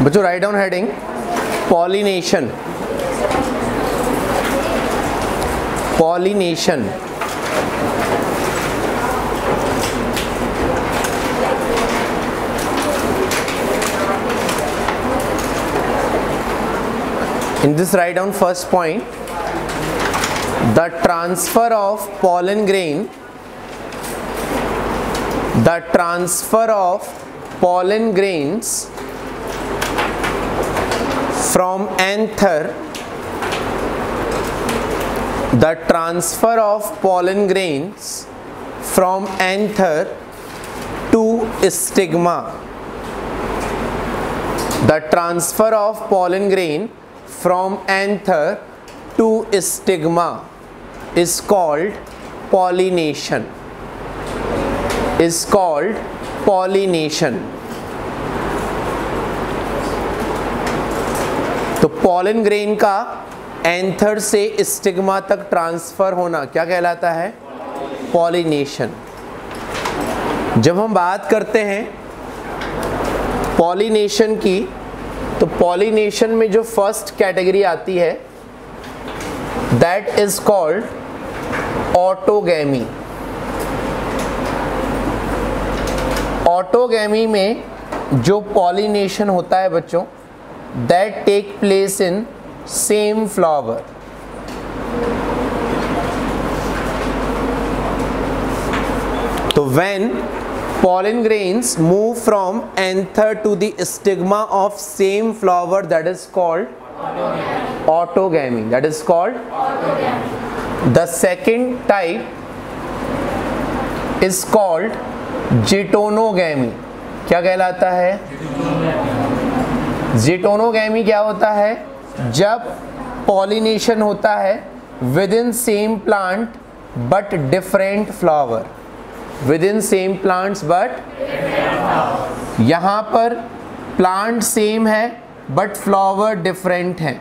बच्चों write down heading pollination. Pollination in this write down first point, the transfer of pollen grain, the transfer of pollen grains from anther, the transfer of pollen grains from anther to stigma, the transfer of pollen grain from anther to stigma is called pollination, is called pollination। तो pollen grain का anther से stigma तक transfer होना क्या कहलाता है? Pollination. जब हम बात करते हैं पॉलिनेशन की, तो पॉलिनेशन में जो फर्स्ट कैटेगरी आती है that is called autogamy. Autogamy में जो पॉलिनेशन होता है बच्चों, that take place in same flower. तो when pollen grains move from anther to the stigma of same flower, that is called autogamy, that is called autogamy। The second type is called जिटोनोगैमी। क्या कहलाता है? जिटोनोगैमी क्या होता है? जब pollination होता है within same plant but different flower, within same plants but, यहाँ पर प्लांट सेम है बट फ्लावर डिफरेंट है।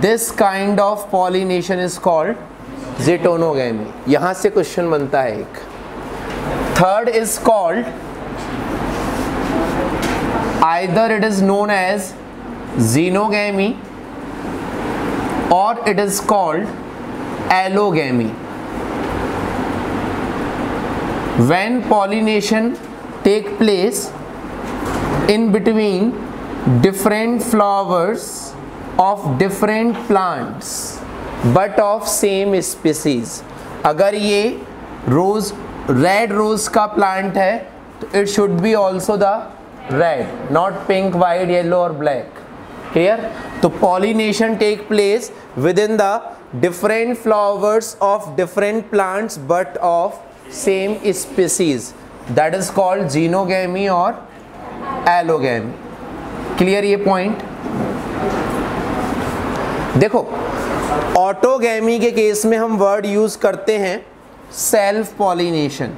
This kind of pollination is called geitonogamy. यहाँ से क्वेश्चन बनता है एक। Third is called, either it is known as xenogamy और it is called allogamy. When pollination take place in between different flowers of different plants but of same species, अगर ये रोज red rose का plant है तो it should be also the red, not pink, white, yellow और black. Clear? तो pollination take place within the different flowers of different plants but of same species, that is called xenogamy और allogamy. Clear ये point? देखो autogamy के case में हम word use करते हैं सेल्फ पॉलिनेशन।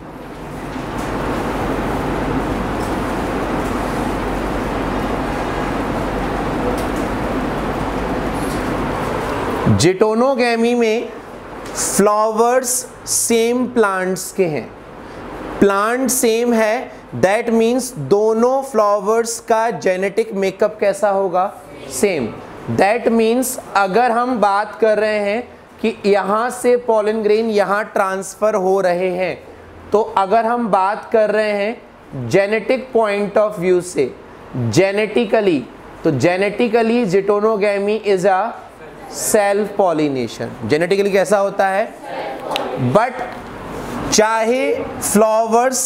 जिटोनोगैमी में फ्लावर्स सेम प्लांट्स के हैं, प्लांट सेम है, दैट मीन्स दोनों फ्लावर्स का जेनेटिक मेकअप कैसा होगा? सेम। दैट मीन्स अगर हम बात कर रहे हैं कि यहाँ से पॉलन ग्रेन यहाँ ट्रांसफर हो रहे हैं, तो अगर हम बात कर रहे हैं जेनेटिक पॉइंट ऑफ व्यू से, जेनेटिकली, तो genetically geitonogamy is a self pollination. जेनेटिकली कैसा होता है? बट चाहे फ्लावर्स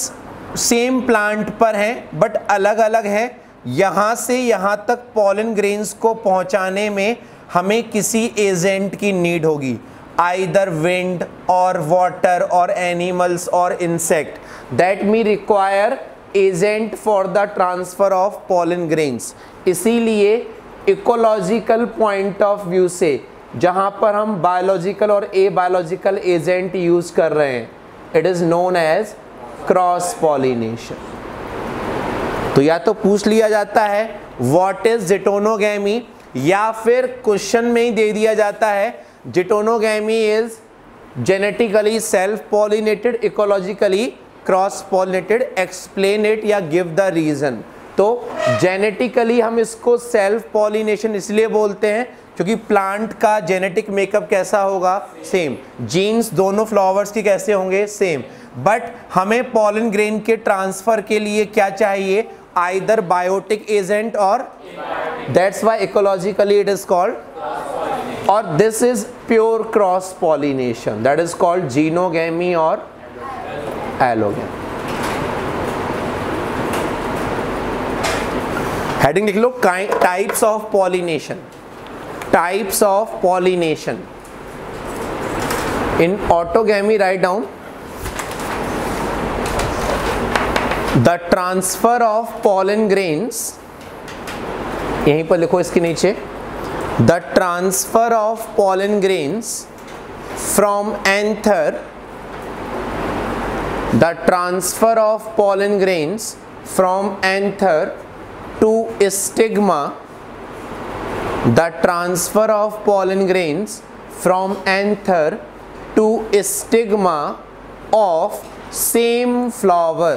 सेम प्लांट पर हैं बट अलग अलग हैं, यहाँ से यहाँ तक पॉलन ग्रेन्स को पहुँचाने में हमें किसी एजेंट की नीड होगी, आइदर विंड और वाटर और एनिमल्स और insect, that me require agent for the transfer of pollen grains. इसीलिए इकोलॉजिकल पॉइंट ऑफ व्यू से जहाँ पर हम बायोलॉजिकल और ए बायोलॉजिकल एजेंट यूज कर रहे हैं, it is known as cross pollination. तो या तो पूछ लिया जाता है व्हाट इज जिटोनोगैमी, या फिर क्वेश्चन में ही दे दिया जाता है geitonogamy is genetically self pollinated, ecologically cross pollinated, explain it या गिव द रीजन। तो जेनेटिकली हम इसको सेल्फ पॉलिनेशन इसलिए बोलते हैं क्योंकि प्लांट का जेनेटिक मेकअप कैसा होगा, सेम। जीन्स दोनों फ्लावर्स के कैसे होंगे, सेम। बट हमें पॉलन ग्रेन के ट्रांसफर के लिए क्या चाहिए, आइदर बायोटिक एजेंट और that's why ecologically it is called, और this is pure cross pollination, that is called xenogamy और एलोगेमी। हेडिंग लिख लो, types of pollination. Types of pollination in autogamy, right down the transfer of pollen grains, यहीं पर लिखो इसके नीचे, the transfer of pollen grains from anther, the transfer of pollen grains from anther to stigma, the transfer of pollen grains from anther to stigma of same flower.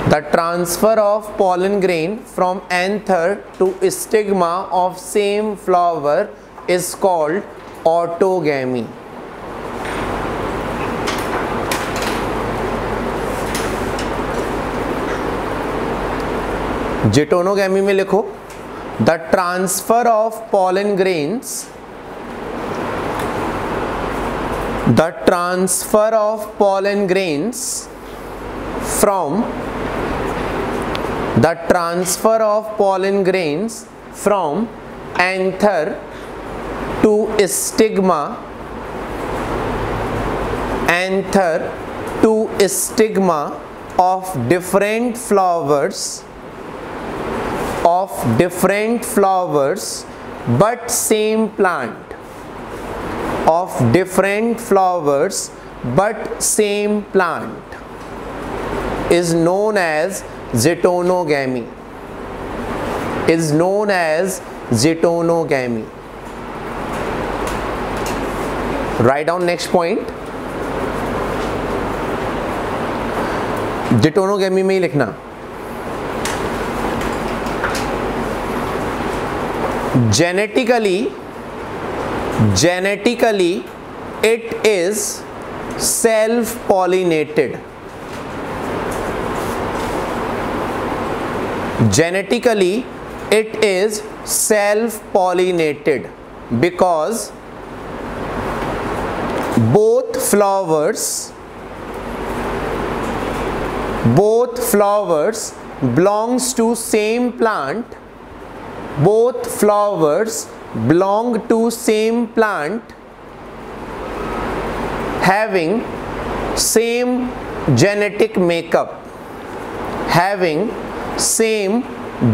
The transfer of pollen grain from anther to stigma of same flower is called autogamy. Geitonogamy में लिखो, the transfer of pollen grains, the transfer of pollen grains from, the transfer of pollen grains from anther to stigma, anther to stigma of different flowers, of different flowers but same plant, of different flowers but same plant is known as zitonogamy, is known as zitonogamy. Write down next point, जिटोनोगेमी में ही लिखना, genetically it is self pollinated, genetically it is self pollinated because both flowers belongs to same plant, both flowers belong to same plant having same genetic makeup, having same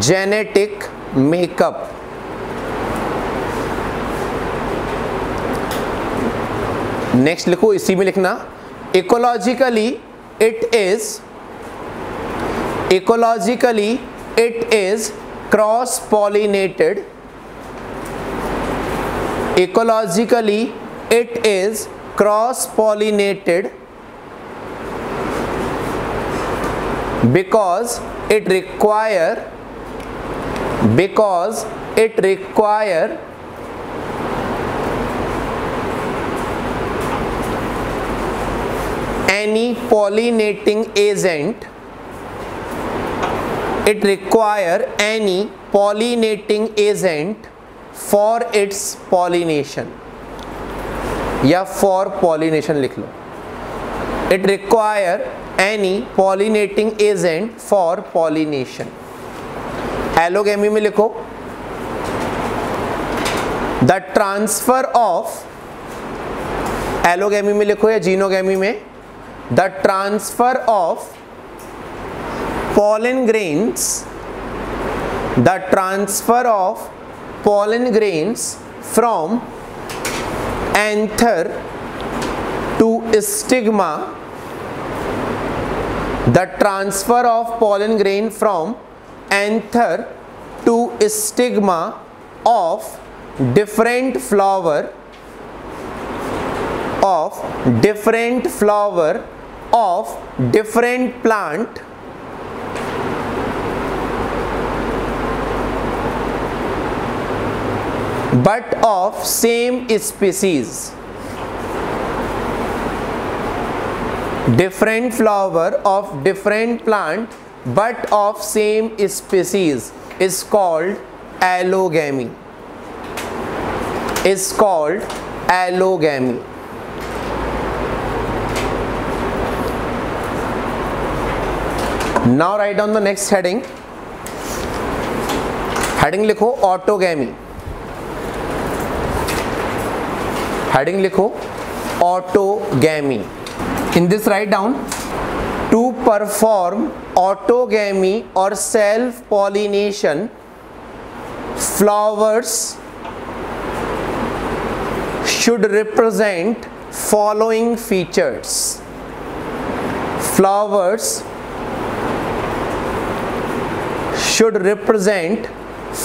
genetic makeup. Next लिखो, इसी में लिखना, ecologically it is cross pollinated, ecologically it is cross pollinated because it require any pollinating agent, it require any pollinating agent for its pollination, या for pollination लिख लो, it require any pollinating agent for pollination. Allogamy में लिखो, the transfer of, allogamy में लिखो या xenogamy में, the transfer of pollen grains, the transfer of pollen grains from anther to stigma, the transfer of pollen grain from anther to stigma of different flower of different plant but of same species. Different flower of different plant but of same species is called allogamy. Is called allogamy. Now write down the next heading. Heading लिखो autogamy. Heading लिखो autogamy. In this write down, to perform autogamy or self pollination, flowers should represent following features. Flowers should represent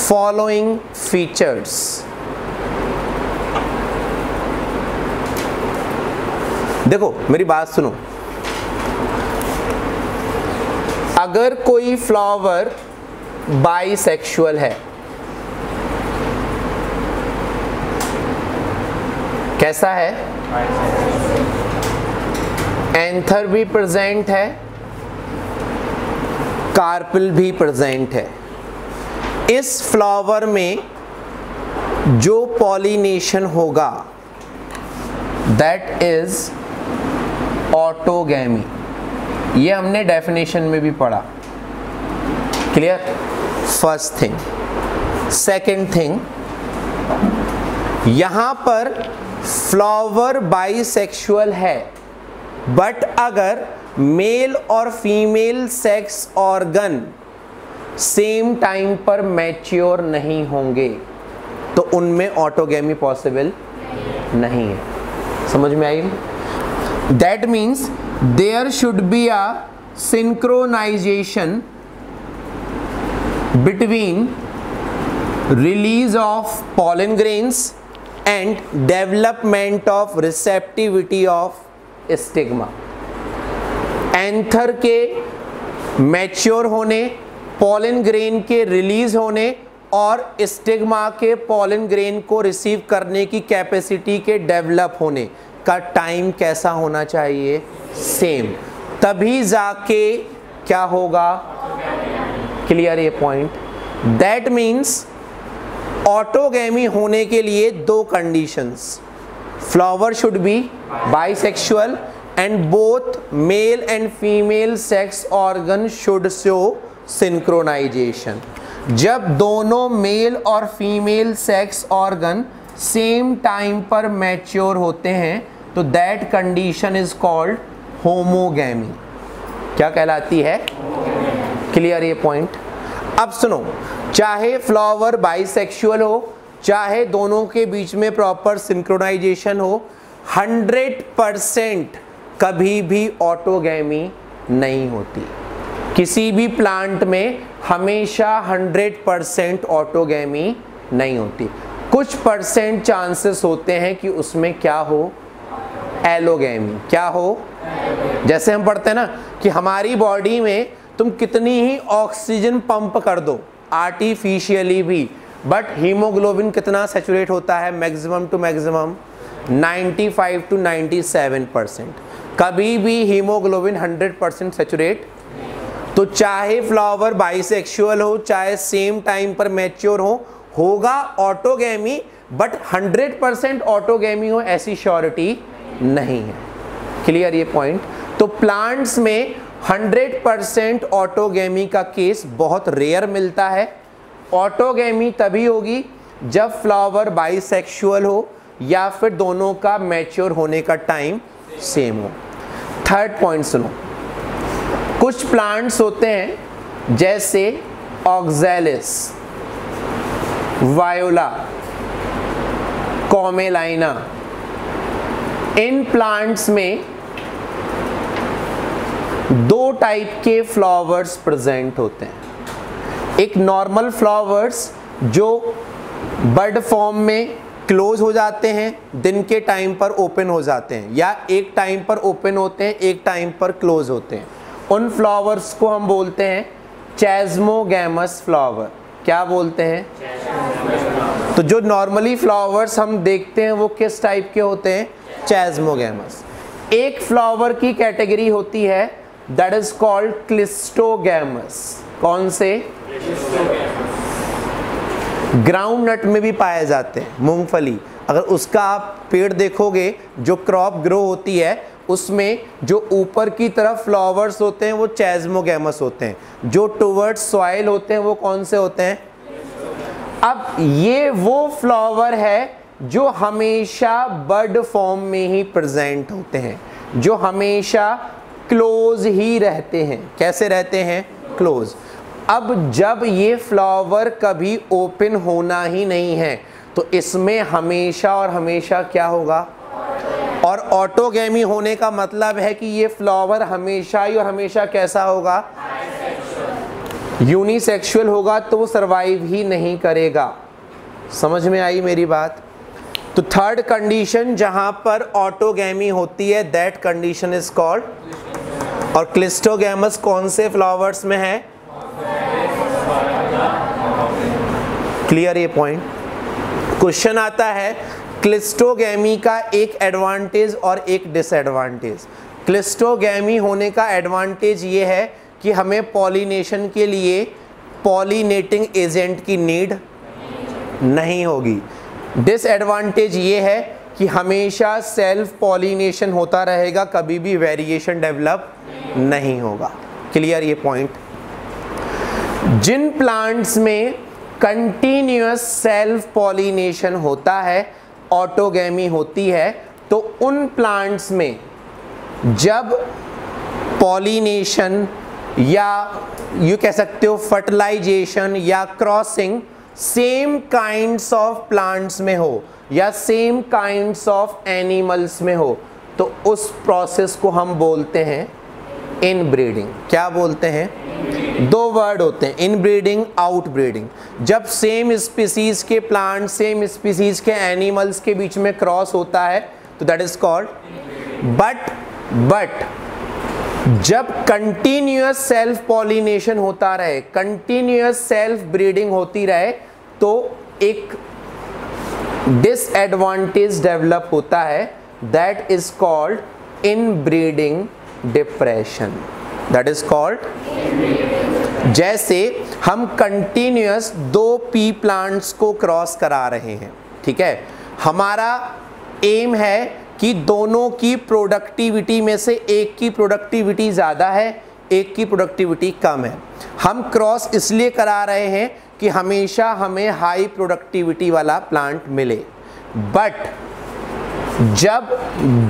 following features. देखो मेरी बात सुनो, अगर कोई flower bisexual है, कैसा है? एंथर भी प्रेजेंट है, कार्पेल भी प्रेजेंट है। इस फ्लावर में जो पॉलिनेशन होगा दैट इज ऑटोगैमी। ये हमने डेफिनेशन में भी पढ़ा। Clear? First thing. Second thing, यहां पर फ्लावर बाइसेक्सुअल है, बट अगर मेल और female sex organ same time पर मैच्योर नहीं होंगे तो उनमें ऑटोगैमी पॉसिबल नहीं है। समझ में आई? That means there should be a synchronization between release of pollen grains and development of receptivity of stigma. Anther के मैच्योर होने, पॉलन ग्रेन के रिलीज होने और स्टिग्मा के पॉलन ग्रेन को रिसीव करने की कैपेसिटी के डेवलप होने का टाइम कैसा होना चाहिए? सेम। तभी जाके क्या होगा? क्लियर ये पॉइंट? दैट मीन्स ऑटोगैमी होने के लिए दो conditions, flower should be bisexual and both male and female sex organ should show synchronization. जब दोनों मेल और female sex organ same time पर मैच्योर होते हैं तो that condition is called homogamy. क्या कहलाती है? क्लियर ये पॉइंट? अब सुनो, चाहे फ्लावर बाइसेक्सुअल हो, चाहे दोनों के बीच में प्रॉपर सिंक्रोनाइजेशन हो, 100% कभी भी ऑटोगैमी नहीं होती। किसी भी प्लांट में हमेशा 100% ऑटोगैमी नहीं होती। कुछ परसेंट चांसेस होते हैं कि उसमें क्या हो? एलोगैमी। क्या हो? जैसे हम पढ़ते हैं ना कि हमारी बॉडी में तुम कितनी ही ऑक्सीजन पंप कर दो आर्टिफिशियली भी, बट हीमोग्लोबिन कितना सैचुरेट होता है? Maximum to maximum 95 to 97%। कभी भी हीमोग्लोबिन 100% सैचुरेट। तो चाहे फ्लावर बाइसेक्सुअल हो, चाहे सेम टाइम पर मैच्योर हो, होगा ऑटोगैमी, बट 100% ऑटोगैमी हो ऐसी श्योरिटी नहीं है। क्लियर ये पॉइंट? तो प्लांट्स में 100% ऑटोगैमी का केस बहुत रेयर मिलता है। ऑटोगैमी तभी होगी जब फ्लावर बाइसेक्सुअल हो या फिर दोनों का मैच्योर होने का टाइम सेम हो। थर्ड पॉइंट सुनो, कुछ प्लांट्स होते हैं जैसे ऑक्सैलिस, वायोला, कॉमेलाइना, इन प्लांट्स में दो टाइप के फ्लावर्स प्रेजेंट होते हैं। एक नॉर्मल फ्लावर्स जो बड फॉर्म में क्लोज हो जाते हैं, दिन के टाइम पर ओपन हो जाते हैं, या एक टाइम पर ओपन होते हैं एक टाइम पर क्लोज होते हैं। उन फ्लावर्स को हम बोलते हैं चेस्मोगैमस फ्लावर। क्या बोलते हैं? तो जो नॉर्मली फ्लावर्स हम देखते हैं वो किस टाइप के होते हैं? चेस्मोगैमस। एक फ्लावर की कैटेगरी होती है दैट इज कॉल्ड क्लिस्टोगैमस। कौन से? ग्राउंड नट में भी पाए जाते हैं, मूंगफली। अगर उसका आप पेड़ देखोगे जो क्रॉप ग्रो होती है उसमें जो ऊपर की तरफ फ्लावर्स होते हैं वो चेस्मोगैमस होते हैं, जो टुवर्ड्स सॉइल होते हैं वो कौन से होते हैं? अब ये वो फ्लावर है जो हमेशा बड फॉर्म में ही प्रेजेंट होते हैं, जो हमेशा क्लोज ही रहते हैं। कैसे रहते हैं? क्लोज। अब जब ये फ्लावर कभी ओपन होना ही नहीं है तो इसमें हमेशा और हमेशा क्या होगा? और ऑटोगैमी होने का मतलब है कि ये फ्लावर हमेशा ही और हमेशा कैसा होगा? यूनिसेक्सुअल होगा, तो वो सर्वाइव ही नहीं करेगा। समझ में आई मेरी बात? तो थर्ड कंडीशन जहां पर ऑटोगैमी होती है दैट कंडीशन इज कॉल्ड। और क्लिस्टोगैमस कौन से फ्लावर्स में है? क्लियर ये पॉइंट? क्वेश्चन आता है क्लिस्टोगैमी का एक एडवांटेज और एक डिसएडवांटेज। क्लिस्टोगैमी होने का एडवांटेज ये है कि हमें पॉलिनेशन के लिए पॉलिनेटिंग एजेंट की नीड नहीं होगी। डिसएडवांटेज ये है कि हमेशा सेल्फ पॉलिनेशन होता रहेगा, कभी भी वेरिएशन डेवलप नहीं होगा। क्लियर ये पॉइंट? जिन प्लांट्स में कंटिन्यूअस सेल्फ पॉलिनेशन होता है, ऑटोगैमी होती है, तो उन प्लांट्स में जब पॉलिनेशन या यू कह सकते हो फर्टिलाइजेशन या crossing same kinds of plants में हो या सेम काइंड्स ऑफ एनिमल्स में हो तो उस प्रोसेस को हम बोलते हैं इनब्रीडिंग। क्या बोलते हैं? दो वर्ड होते हैं, इनब्रीडिंग, आउटब्रीडिंग। जब सेम स्पीसीज के प्लांट सेम स्पीसीज के एनिमल्स के बीच में क्रॉस होता है तो दैट इज कॉल्ड। बट जब कंटिन्यूअस सेल्फ पॉलिनेशन होता रहे, कंटिन्यूअस सेल्फ ब्रीडिंग होती रहे, तो एक डिसएडवांटेज डेवलप होता है that is called inbreeding depression. That is called. जैसे हम कंटिन्यूअस दो पी प्लांट्स को क्रॉस करा रहे हैं, ठीक है, हमारा एम है कि दोनों की प्रोडक्टिविटी में से एक की प्रोडक्टिविटी ज़्यादा है, एक की प्रोडक्टिविटी कम है। हम क्रॉस इसलिए करा रहे हैं कि हमेशा हमें हाई प्रोडक्टिविटी वाला प्लांट मिले। बट जब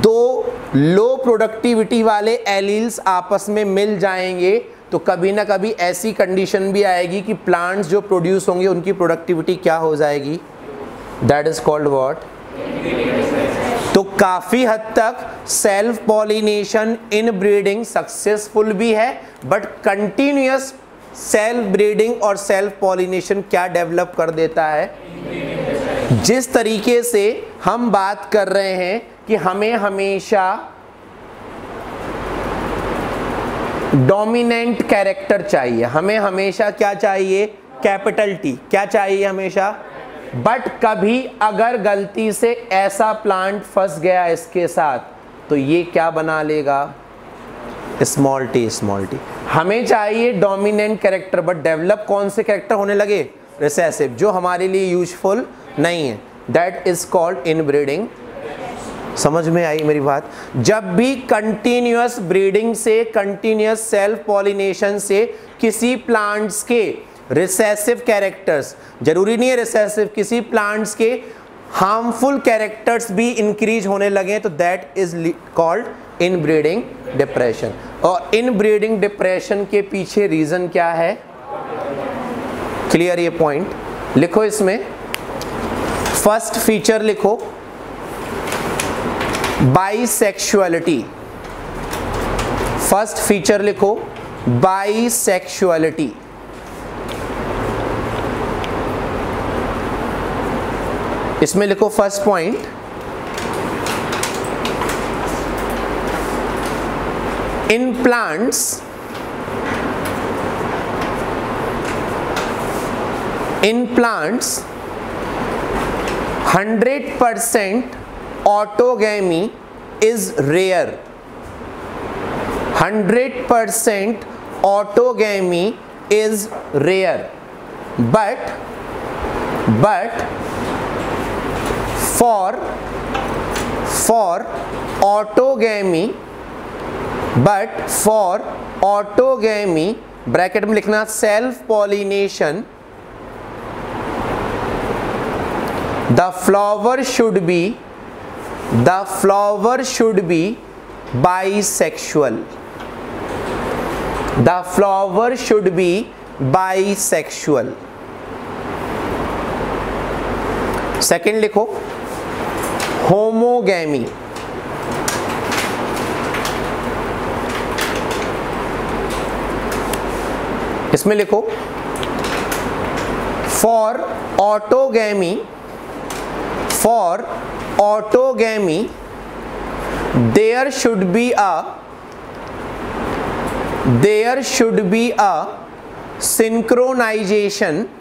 दो लो प्रोडक्टिविटी वाले एलील्स आपस में मिल जाएंगे तो कभी ना कभी ऐसी कंडीशन भी आएगी कि प्लांट्स जो प्रोड्यूस होंगे उनकी प्रोडक्टिविटी क्या हो जाएगी? That is called what? तो काफ़ी हद तक self pollination in breeding successful भी है, बट कंटिन्यूअस सेल्फ ब्रीडिंग और सेल्फ पॉलिनेशन क्या डेवलप कर देता है? जिस तरीके से हम बात कर रहे हैं कि हमें हमेशा डोमिनेंट कैरेक्टर चाहिए, हमें हमेशा क्या चाहिए? Capital T. क्या चाहिए हमेशा? बट कभी अगर गलती से ऐसा प्लांट फंस गया इसके साथ तो ये क्या बना लेगा? Small T. Small T. हमें चाहिए डोमिनेंट कैरेक्टर, बट डेवलप कौन से कैरेक्टर होने लगे? रिसेसिव, जो हमारे लिए यूजफुल नहीं है। That is called inbreeding. समझ में आई मेरी बात? जब भी कंटिन्यूअस ब्रीडिंग से, कंटिन्यूअस सेल्फ पॉलिनेशन से किसी प्लांट्स के रिसेसिव कैरेक्टर्स, जरूरी नहीं है रिसेसिव, किसी प्लांट्स के हार्मफुल कैरेक्टर्स भी इंक्रीज होने लगे तो that is called inbreeding depression. और इनब्रीडिंग डिप्रेशन के पीछे रीजन क्या है? क्लियर ये पॉइंट? लिखो इसमें फर्स्ट फीचर लिखो, बाइसेक्सुअलिटी। फर्स्ट फीचर लिखो बाइसेक्सुअलिटी। इसमें लिखो first point, in plants 100% autogamy is rare. 100% autogamy is rare, but for autogamy bracket में लिखना self pollination, the flower should be bisexual. The flower should be bisexual. Second लिखो homogamy, इसमें लिखो for autogamy there should be a synchronization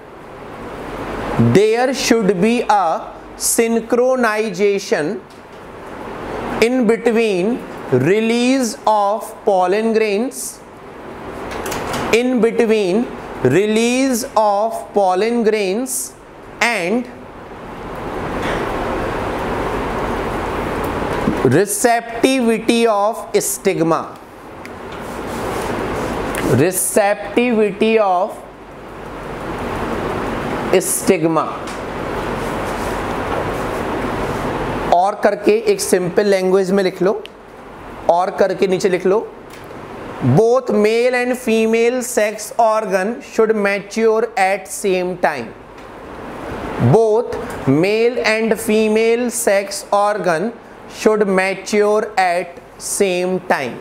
in between release of pollen grains and receptivity of stigma. और करके एक simple language में लिख लो, और करके नीचे लिख लो, both male and female sex organ should mature at same time. Both male and female sex organ should mature at same time.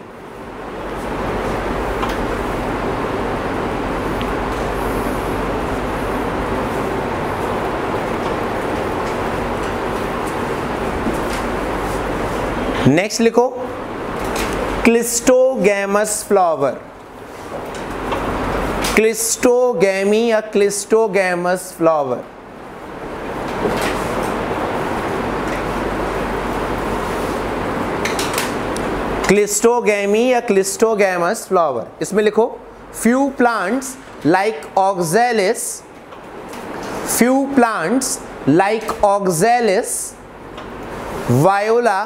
Next लिखो क्लिस्टोगैमस फ्लावर, क्लिस्टोगैमी या क्लिस्टोगैमस फ्लावर। क्लिस्टोगैमी या cleistogamous flower, इसमें लिखो few plants like oxalis, viola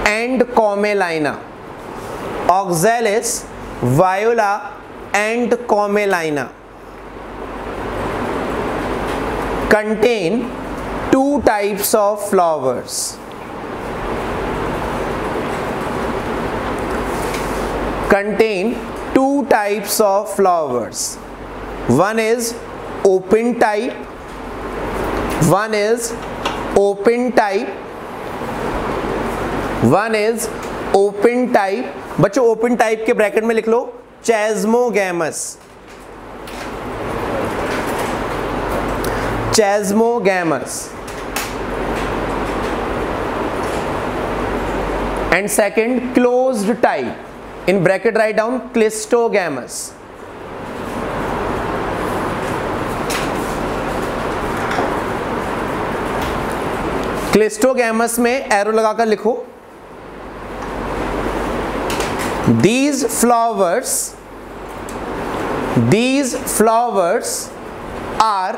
and commelina. Oxalis, viola and commelina contain two types of flowers. One is open type, one is open type। बच्चों open type के bracket में लिख लो chasmogamous, and second closed type, in bracket right down cleistogamous. Cleistogamous में arrow लगाकर लिखो these flowers are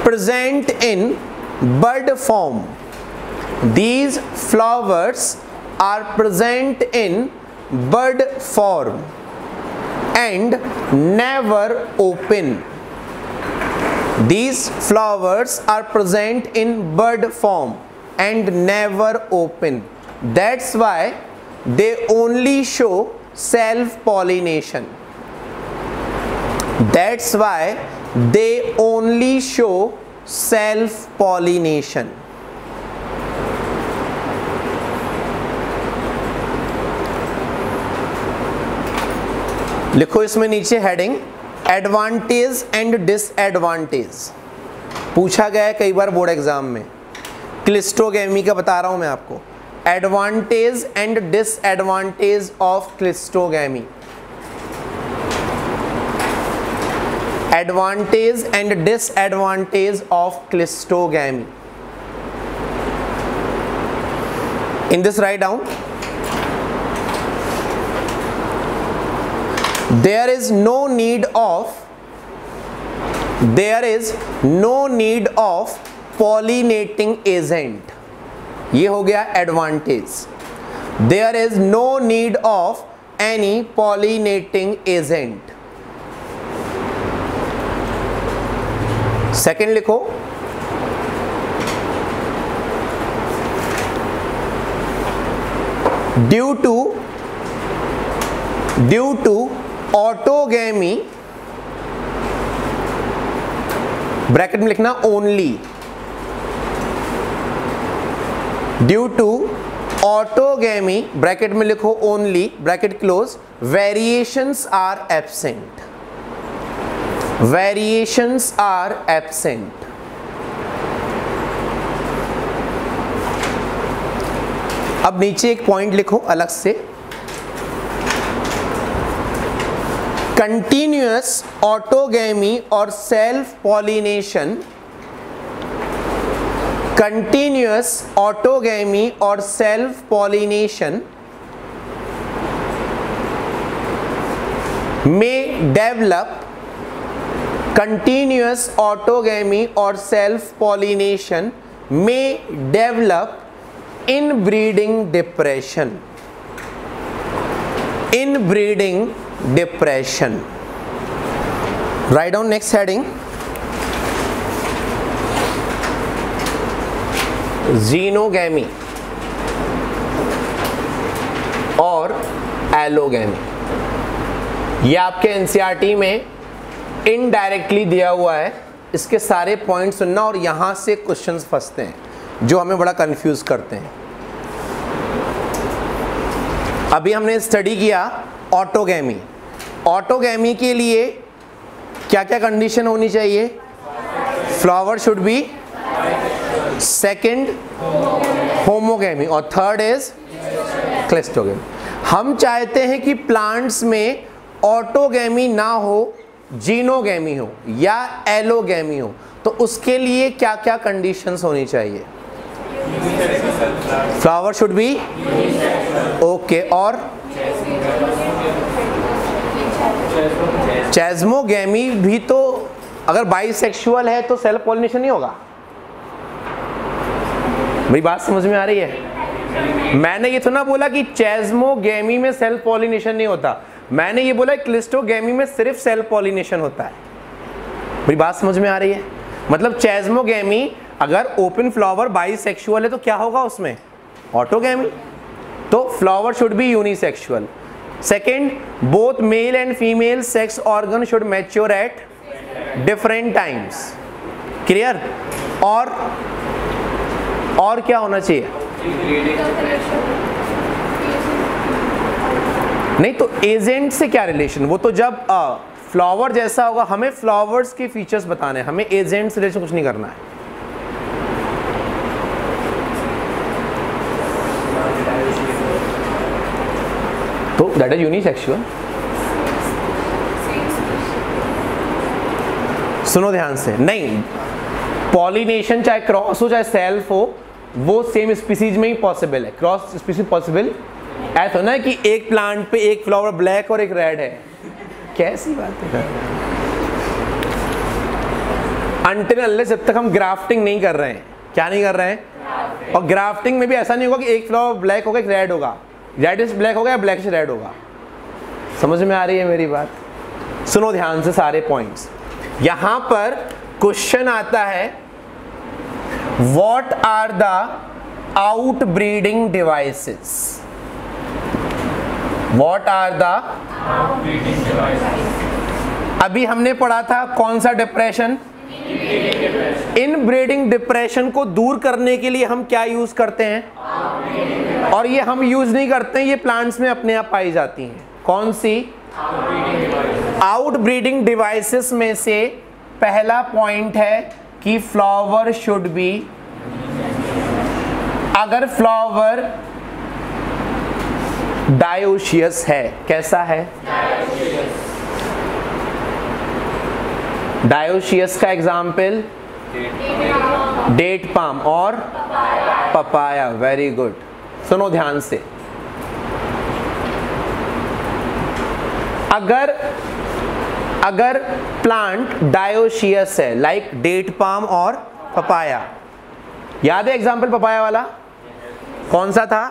present in bud form. These flowers are present in bud form and never open. These flowers are present in bud form and never open. That's why they only show self-pollination. That's why they only show self-pollination. लिखो इसमें नीचे heading advantage and disadvantage. पूछा गया है कई बार board exam में। Cleistogamy का बता रहा हूं मैं आपको, advantage and disadvantage of cleistogamy. Advantage and disadvantage of cleistogamy. In this, write down, there is no need of pollinating agent। ये हो गया advantage. There is no need of any pollinating agent। Second लिखो, due to autogamy, bracket में लिखना only, due to autogamy, bracket में लिखो only, bracket close, variations are absent, variations are absent। अब नीचे एक पॉइंट लिखो अलग से, कंटिन्यूअस ऑटोगेमी और सेल्फ पॉलिनेशन, कंटिन्यूअस ऑटोगेमी और सेल्फ पॉलिनेशन में डेवलप, कंटिन्यूअस ऑटोगेमी और सेल्फ पॉलिनेशन में develop inbreeding depression, inbreeding depression। Write down next heading, xenogamy और एलोगेमी। ये आपके एनसीईआरटी में इनडायरेक्टली दिया हुआ है, इसके सारे पॉइंट सुनना और यहां से क्वेश्चंस फंसते हैं जो हमें बड़ा कंफ्यूज करते हैं। अभी हमने स्टडी किया ऑटोगेमी। ऑटोगेमी के लिए क्या क्या कंडीशन होनी चाहिए? Flower should B, second homogamy और थर्ड इज क्लिस्टोगेमी। हम चाहते हैं कि प्लांट्स में ऑटोगेमी ना हो, जीनोगेमी हो या एलोगेमी हो, तो उसके लिए क्या क्या कंडीशंस होनी चाहिए? फ्लावर शुड बी ओके, और चेस्मोगेमी भी तो अगर बाइसेक्सुअल है तो सेल्फ पॉलिनेशन नहीं होगा। मेरी बात समझ में आ रही है? मैंने ये तो ना बोला कि चेस्मोगेमी में सेल्फ पॉलिनेशन नहीं होता, मैंने ये बोला क्लिस्टोगेमी में सिर्फ सेल्फ पॉलिनेशन होता है। मेरी बात समझ में आ रही है? मतलब चेस्मोगेमी अगर ओपन फ्लावर बाइसेक्सुअल है तो क्या होगा उसमें? ऑटोगेमी। तो flower should B unisexual. Second, both male and female sex organ should mature at different times. Clear? और क्या होना चाहिए? नहीं तो एजेंट से क्या रिलेशन? वो तो जब फ्लावर जैसा होगा, हमें फ्लावर्स के फीचर्स बताने हैं, हमें एजेंट से रिलेशन कुछ नहीं करना है। तो दैट इज यूनिसेक्सुअल। सुनो ध्यान से, नहीं पॉलिनेशन चाहे क्रॉस हो चाहे सेल्फ हो, वो सेम स्पीसीज में ही पॉसिबल है। क्रॉस स्पीसीज पॉसिबल ऐसा ना कि एक प्लांट पे एक फ्लावर ब्लैक और एक रेड है, कैसी बात है? अनटिल अनलेस जब तक हम ग्राफ्टिंग नहीं कर रहे हैं। क्या नहीं कर रहे हैं? और ग्राफ्टिंग में भी ऐसा नहीं होगा कि एक फ्लावर ब्लैक होगा एक रेड होगा, रेडिश ब्लैक होगा या ब्लैकिश रेड होगा। समझ में आ रही है मेरी बात? सुनो ध्यान से सारे पॉइंट्स। यहां पर क्वेश्चन आता है, what are the outbreeding devices? What are the outbreeding devices? अभी हमने पढ़ा था कौन सा डिप्रेशन? इनब्रीडिंग डिप्रेशन को दूर करने के लिए हम क्या यूज करते हैं? और ये हम यूज नहीं करते हैं, ये प्लांट्स में अपने आप पाई जाती हैं। कौन सी? आउटब्रीडिंग डिवाइसेस में से पहला पॉइंट है कि फ्लावर शुड बी, अगर फ्लावर डायोशियस है, कैसा है? डायोशियस का एग्जाम्पल डेट पाम और पपाया। वेरी गुड, सुनो ध्यान से। अगर प्लांट डायोशियस है लाइक डेट पाम और पपाया, याद है एग्जाम्पल पपाया वाला? कौन सा था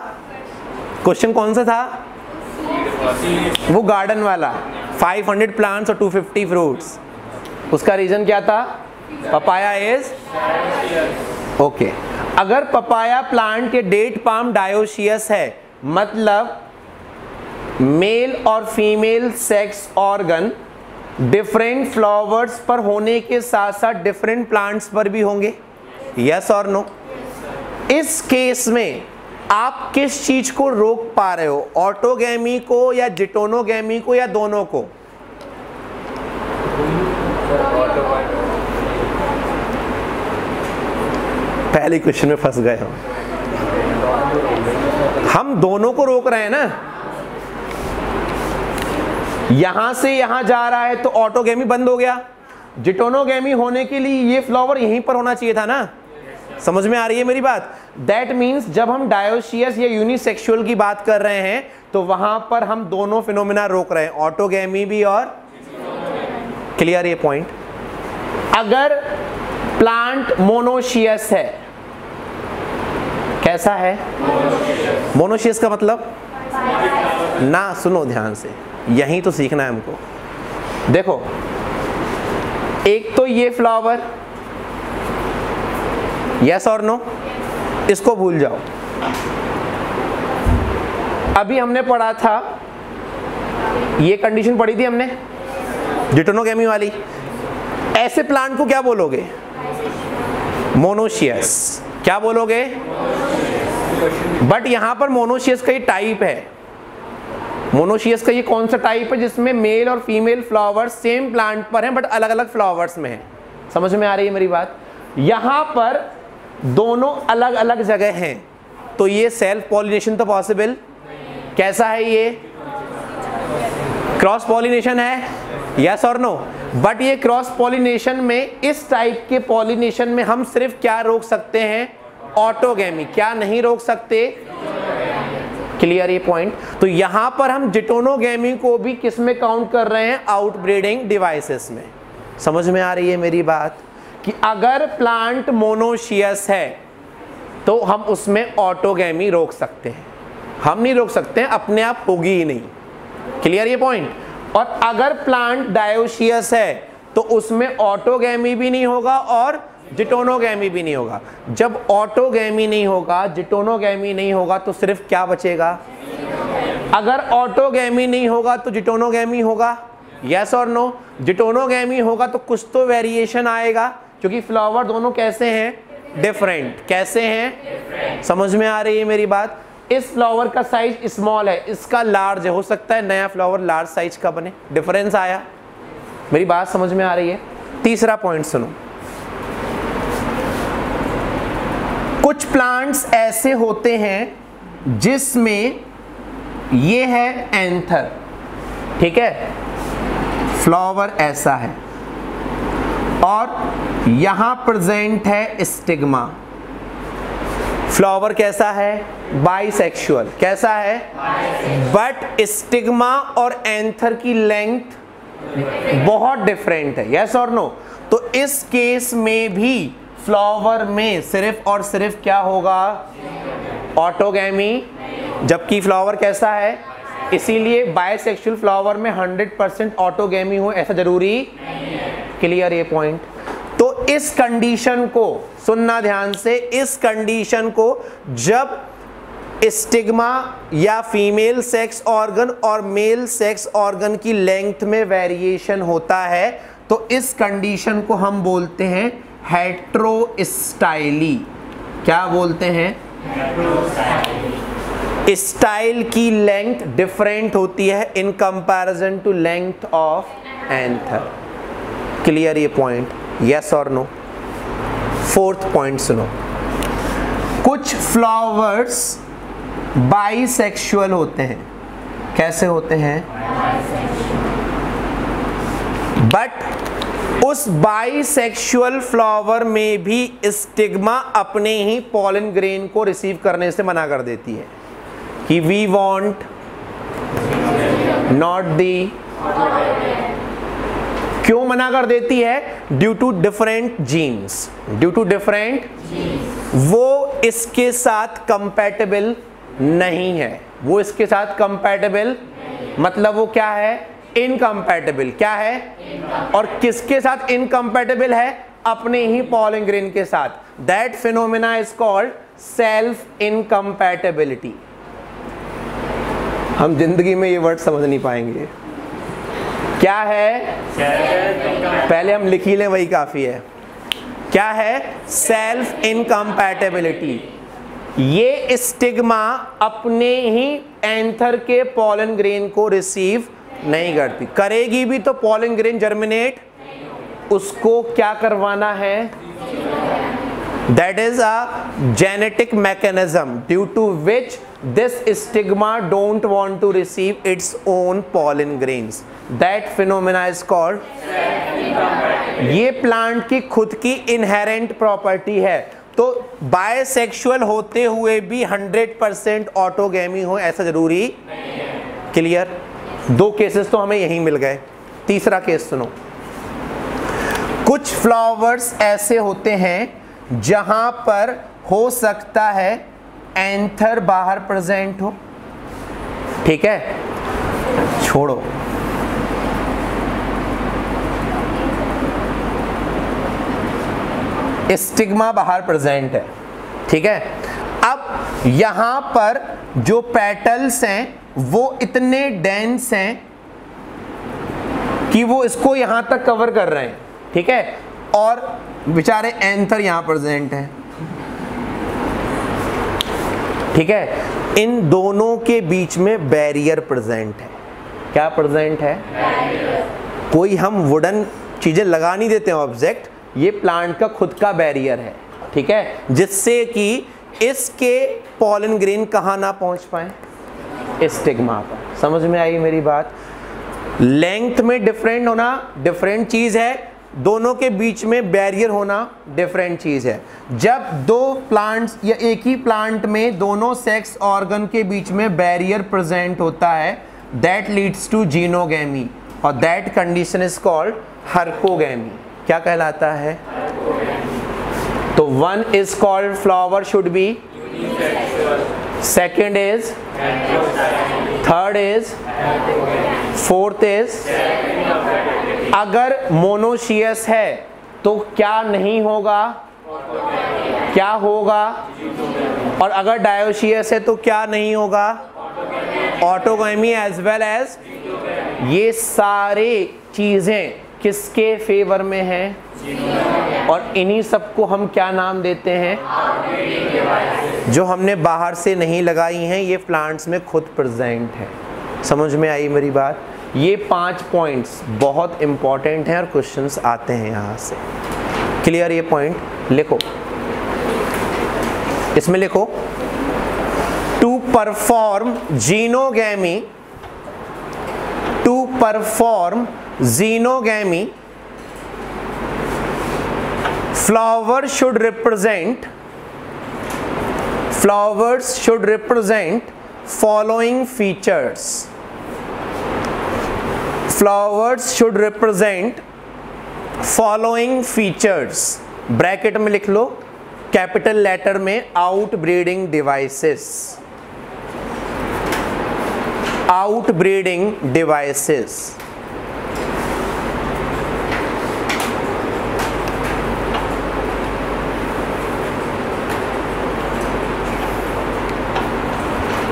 क्वेश्चन? कौन सा था वो? गार्डन वाला, 500 प्लांट्स और 250 फ्रूट्स। उसका रीजन क्या था? Papaya is okay. अगर पपाया प्लांट या डेट पाम डायोशियस है, मतलब मेल और female sex organ different flowers पर होने के साथ साथ डिफरेंट प्लांट्स पर भी होंगे, यस और नो? इस केस में आप किस चीज को रोक पा रहे हो? ऑटोगैमी को या जिटोनोगैमी को या दोनों को? पहले क्वेश्चन में फंस गए हम दोनों को रोक रहे हैं ना। यहां से यहां जा रहा है तो ऑटोगैमी बंद हो गया। जिटोनोगैमी होने के लिए ये फ्लावर यहीं पर होना चाहिए था ना। समझ में आ रही है मेरी बात? दैट मीन्स जब हम डायोशियस या यूनिसेक्सुअल की बात कर रहे हैं तो वहां पर हम दोनों फिनोमिना रोक रहे हैं, ऑटोगैमी भी और क्लियर ये पॉइंट। अगर प्लांट मोनोशियस है, कैसा है? मोनोशियस का मतलब ना, सुनो ध्यान से, यहीं तो सीखना है हमको। देखो, एक तो ये फ्लावर, यस और नो, इसको भूल जाओ। अभी हमने पढ़ा था, ये कंडीशन पढ़ी थी हमने जिटोनोगैमी वाली। ऐसे प्लांट को क्या बोलोगे? मोनोशियस। क्या बोलोगे? बट यहां पर मोनोशियस का ये टाइप है। मोनोशियस का ये कौन सा टाइप है जिसमें मेल और फीमेल फ्लावर्स सेम प्लांट पर हैं बट अलग अलग फ्लावर्स में हैं? समझ में आ रही है मेरी बात? यहां पर दोनों अलग अलग जगह हैं तो ये सेल्फ पॉलिनेशन तो पॉसिबल? कैसा है ये? क्रॉस पॉलिनेशन है, यस और नो? बट ये क्रॉस पॉलिनेशन में, इस टाइप के पॉलिनेशन में हम सिर्फ क्या रोक सकते हैं? ऑटोगैमी। क्या नहीं रोक सकते? क्लियर ये पॉइंट? तो यहां पर हम जिटोनोगैमी को भी किस में काउंट कर रहे हैं? आउटब्रीडिंग डिवाइसेस में। समझ में आ रही है मेरी बात? कि अगर प्लांट मोनोशियस है तो हम उसमें ऑटोगैमी रोक सकते हैं। हम नहीं रोक सकते हैं, अपने आप होगी ही नहीं। क्लियर ये पॉइंट? और अगर प्लांट डायोशियस है तो उसमें ऑटोगैमी भी नहीं होगा और जिटोनोगैमी भी नहीं होगा। जब ऑटोगैमी नहीं होगा, जिटोनोगैमी नहीं होगा तो सिर्फ क्या बचेगा? अगर ऑटोगैमी नहीं होगा तो जिटोनोगैमी होगा, यस और नो? जिटोनोगैमी होगा तो कुछ तो वेरिएशन आएगा क्योंकि फ्लावर दोनों कैसे हैं? डिफरेंट। कैसे हैं? समझ में आ रही है मेरी बात? इस फ्लावर का साइज स्मॉल है, इसका लार्ज है, हो सकता है नया फ्लावर लार्ज साइज का बने। डिफरेंस आया? मेरी बात समझ में आ रही है? तीसरा पॉइंट सुनो। कुछ प्लांट्स ऐसे होते हैं जिसमें ये है एंथर, ठीक है, फ्लावर ऐसा है और यहां प्रेजेंट है स्टिग्मा। फ्लावर कैसा है? बाइसेक्सुअल। कैसा है? बट स्टिग्मा और एंथर की लेंथ बहुत डिफरेंट है, यस और नो? तो इस केस में भी फ्लावर में सिर्फ और सिर्फ क्या होगा? ऑटोगैमी। जबकि फ्लावर कैसा है? इसीलिए बाइसेक्सुअल फ्लावर में 100% ऑटोगैमी हो ऐसा जरूरी। क्लियर ये पॉइंट? तो इस कंडीशन को सुनना ध्यान से, इस कंडीशन को जब स्टिग्मा या फीमेल सेक्स ऑर्गन और मेल सेक्स ऑर्गन की लेंथ में वेरिएशन होता है तो इस कंडीशन को हम बोलते हैं हेटेरोस्टाइली। क्या बोलते हैं? स्टाइल की लेंथ डिफरेंट होती है in comparison to length of anther. Clear ये पॉइंट? यस और नो? फोर्थ पॉइंट सुनो, कुछ फ्लावर्स बाइसेक्सुअल होते हैं। कैसे होते हैं? बट उस बाइसेक्सुअल फ्लावर में भी स्टिग्मा अपने ही पॉलन ग्रेन को रिसीव करने से मना कर देती है कि वी वांट नॉट दी। क्यों मना कर देती है? Due to different genes, due to different, वो इसके साथ कंपैटिबल नहीं है, वो इसके साथ कंपैटिबल मतलब वो क्या है? इनकम्पैटिबल। क्या है? और किसके साथ इनकम्पैटिबल है? अपने ही पॉलन ग्रेन के साथ। That phenomena is called self incompatibility. हम जिंदगी में ये वर्ड समझ नहीं पाएंगे। क्या है? पहले हम लिख ही लें, वही काफी है। क्या है? Self incompatibility. ये स्टिग्मा अपने ही एंथर के पॉलन ग्रेन को रिसीव नहीं करती। करेगी भी तो पॉलन ग्रेन जर्मिनेट, उसको क्या करवाना है? That is a genetic mechanism due to which this stigma don't want to receive its own pollen grains. That phenomena is called, ये प्लांट की खुद की इनहेरेंट प्रॉपर्टी है। तो बायसेक्सुअल होते हुए भी 100% ऑटोगैमी हो ऐसा जरूरी नहीं है। क्लियर? दो केसेस तो हमें यहीं मिल गए। तीसरा केस सुनो, कुछ फ्लावर्स ऐसे होते हैं जहां पर हो सकता है एंथर बाहर प्रेजेंट हो। ठीक है, छोड़ो, स्टिग्मा बाहर प्रेजेंट है। ठीक है, अब यहां पर जो पेटल्स हैं वो इतने डेंस हैं कि वो इसको यहां तक कवर कर रहे हैं। ठीक है, और बेचारे एंथर यहां प्रेजेंट है। ठीक है, इन दोनों के बीच में बैरियर प्रेजेंट है। क्या प्रेजेंट है? कोई हम वुडन चीजें लगा नहीं देते हैं ऑब्जेक्ट, ये प्लांट का खुद का बैरियर है। ठीक है, जिससे कि इसके पॉलन ग्रेन कहां ना पहुंच पाए? स्टिग्मा पर। समझ में आई मेरी बात? लेंथ में डिफरेंट होना डिफरेंट चीज है, दोनों के बीच में बैरियर होना डिफरेंट चीज है। जब दो प्लांट्स या एक ही प्लांट में दोनों सेक्स ऑर्गन के बीच में बैरियर प्रेजेंट होता है, दैट लीड्स टू जीनोगैमी, और दैट कंडीशन इज कॉल्ड हर्कोगैमी। क्या कहलाता है? तो one is called flower should B, second is, third is, fourth is. अगर मोनोशियस है तो क्या नहीं होगा? क्या होगा? और अगर डायोशियस है तो क्या नहीं होगा? Autogamy as well as. ये सारे चीजें किसके फेवर में हैं? और इन्हीं सबको हम क्या नाम देते हैं? जो हमने बाहर से नहीं लगाई हैं, ये प्लांट्स में खुद प्रेजेंट है। समझ में आई मेरी बात? ये 5 पॉइंट्स बहुत इंपॉर्टेंट हैं और क्वेश्चंस आते हैं यहां से। क्लियर? ये पॉइंट लिखो, इसमें लिखो, to perform xenogamy, to perform xenogamy flowers should represent following features. Flowers should represent following features. Bracket में लिख लो, कैपिटल लेटर में, आउटब्रीडिंग डिवाइसेस, आउटब्रीडिंग डिवाइसेस।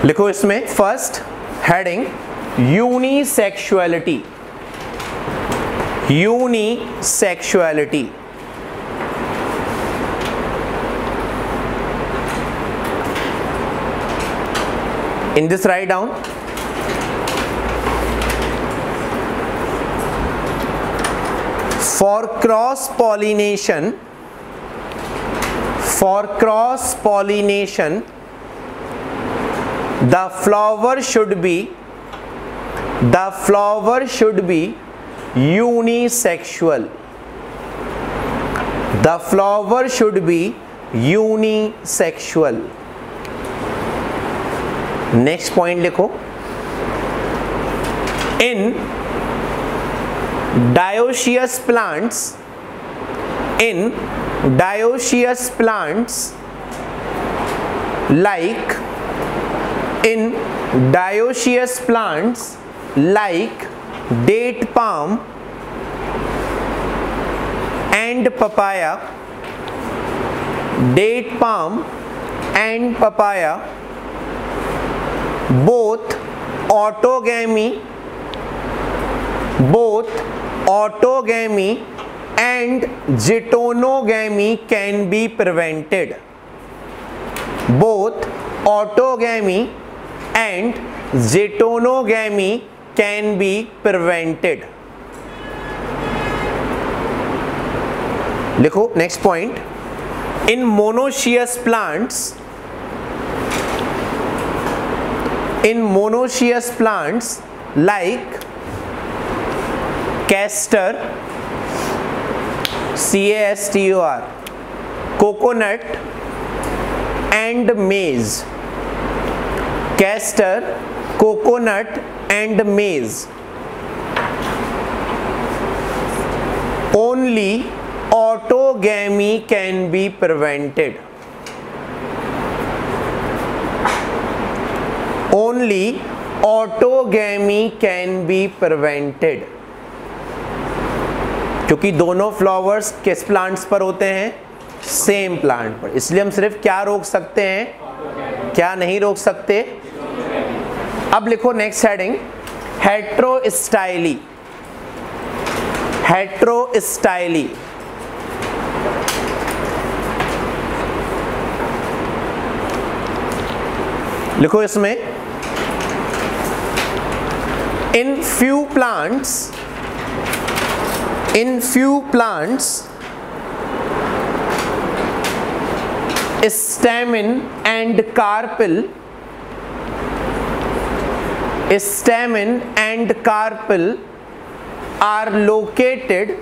लिखो इसमें first heading, unisexuality, unisexuality. In this write down, for cross pollination, For cross pollination, the flower should be unisexual. The flower should be unisexual. Next point लिखो. In dioecious plants, like date palm and papaya, both autogamy and geitonogamy can be prevented. Both autogamy and geitonogamy can be prevented. लिखो next point. In monoecious plants like castor, castor, coconut and maize. Castor, coconut and maize. Only autogamy can be prevented. Only autogamy can be prevented. क्योंकि दोनों flowers किस plants पर होते हैं? Same plant पर. इसलिए हम सिर्फ क्या रोक सकते हैं, क्या नहीं रोक सकते. अब लिखो नेक्स्ट हेडिंग, हेट्रोस्टाइली. हेट्रोस्टाइली लिखो इसमें. In few plants, stamen and carpel are located.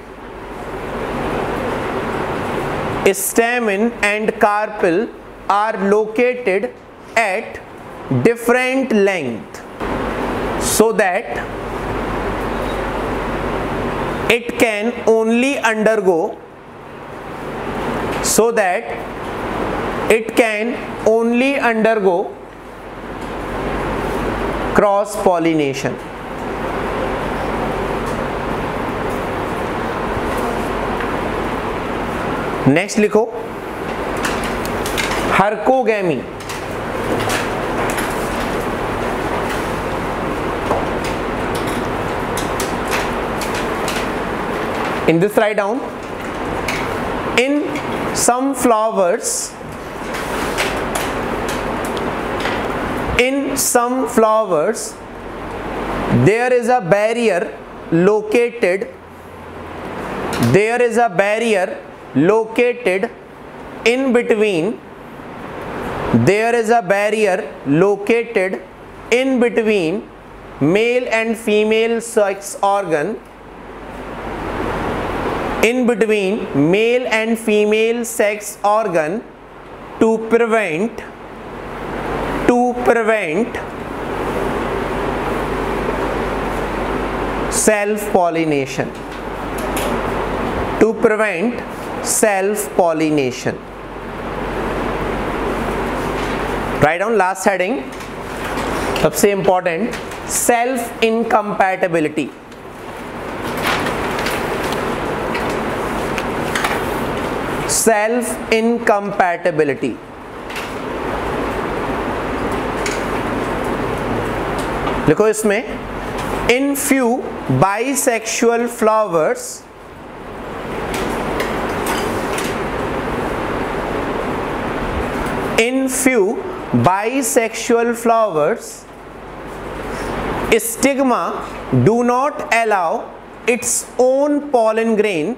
Stamen and carpel are located at different length, so that it can only undergo cross pollination. Next लिखो हर्कोगैमी. In this write down, in some flowers there is a barrier located in between male and female sex organ, to prevent self pollination. Write down last heading, सबसे important, self incompatibility. लिखो इसमें, in few bisexual flowers stigma do not allow its own pollen grain.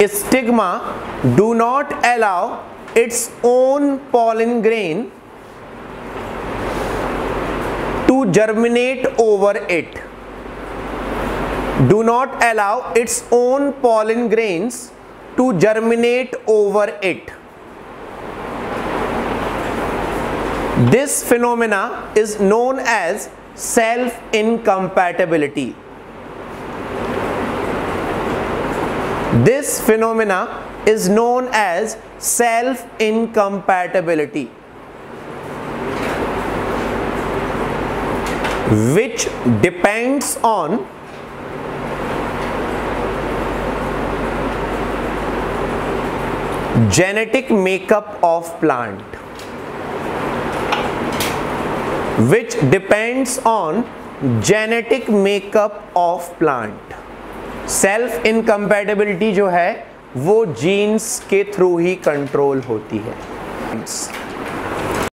Stigma do not allow its own pollen grain to germinate over it. Do not allow its own pollen grains to germinate over it. This phenomena is known as self-incompatibility. This phenomena is known as self-incompatibility, which depends on genetic makeup of plant. Which depends on genetic makeup of plant. Self incompatibility जो है वो jeans के through ही control होती है.